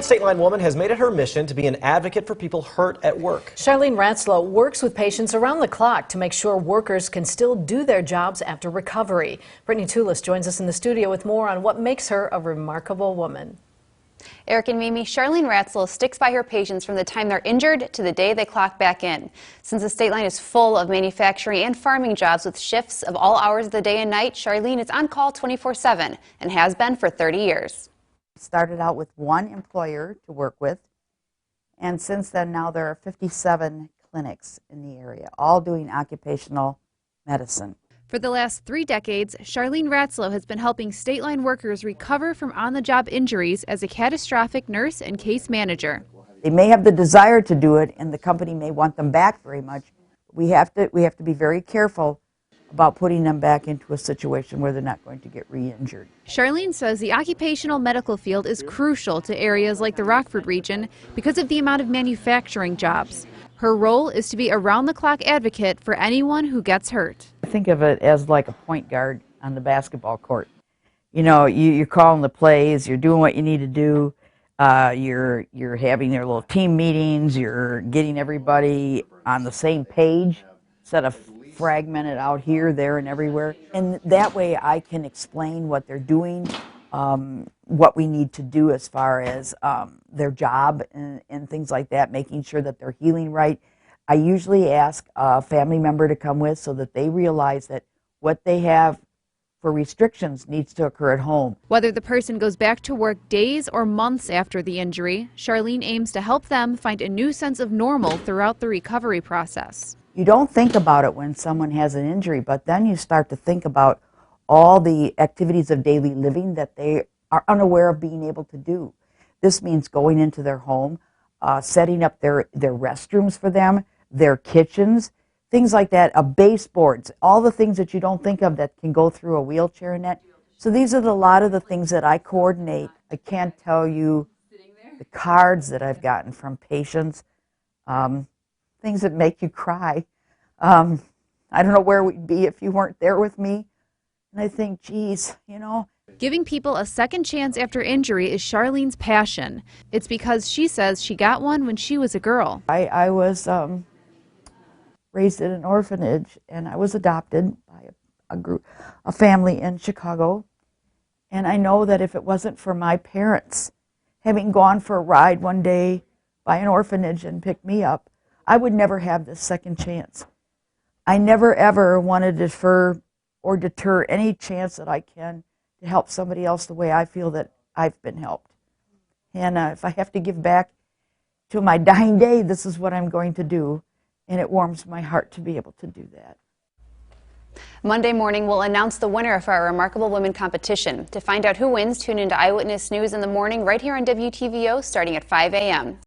State Line woman has made it her mission to be an advocate for people hurt at work. Charlene Ratzlow works with patients around the clock to make sure workers can still do their jobs after recovery. Brittany Toulis joins us in the studio with more on what makes her a remarkable woman. Eric and Mimi, Charlene Ratzlow sticks by her patients from the time they're injured to the day they clock back in. Since the state line is full of manufacturing and farming jobs with shifts of all hours of the day and night, Charlene is on call 24/7 and has been for 30 years. Started out with one employer to work with, and since then now there are 57 clinics in the area, all doing occupational medicine. For the last 3 decades, Charlene Ratzlow has been helping state line workers recover from on-the-job injuries as a catastrophic nurse and case manager. They may have the desire to do it, and the company may want them back very much. We have to be very careful about putting them back into a situation where they're not going to get re-injured. Charlene says the occupational medical field is crucial to areas like the Rockford region because of the amount of manufacturing jobs. Her role is to be a round-the-clock advocate for anyone who gets hurt. Think of it as like a point guard on the basketball court. You know, you're calling the plays, you're doing what you need to do, you're having their little team meetings, you're getting everybody on the same page instead of fragmented out here, there, and everywhere. And that way I can explain what they're doing, what we need to do as far as their job and things like that, making sure that they're healing right. I usually ask a family member to come with so that they realize that what they have for restrictions needs to occur at home. Whether the person goes back to work days or months after the injury, Charlene aims to help them find a new sense of normal throughout the recovery process. You don't think about it when someone has an injury, but then you start to think about all the activities of daily living that they are unaware of being able to do. This means going into their home, setting up their restrooms for them, their kitchens, things like that, baseboards, all the things that you don't think of that can go through a wheelchair and that. So these are a lot of the things that I coordinate. I can't tell you the cards that I've gotten from patients, things that make you cry. I don't know where we'd be if you weren't there with me. And I think, geez, you know. Giving people a second chance after injury is Charlene's passion. It's because she says she got one when she was a girl. I was raised in an orphanage, and I was adopted by a family in Chicago. And I know that if it wasn't for my parents having gone for a ride one day by an orphanage and picked me up, I would never have this second chance. I never ever want to deter any chance that I can to help somebody else the way I feel that I've been helped. And if I have to give back to my dying day, this is what I'm going to do. And it warms my heart to be able to do that. Monday morning, we'll announce the winner of our Remarkable Women competition. To find out who wins, tune into Eyewitness News in the morning right here on WTVO starting at 5 a.m.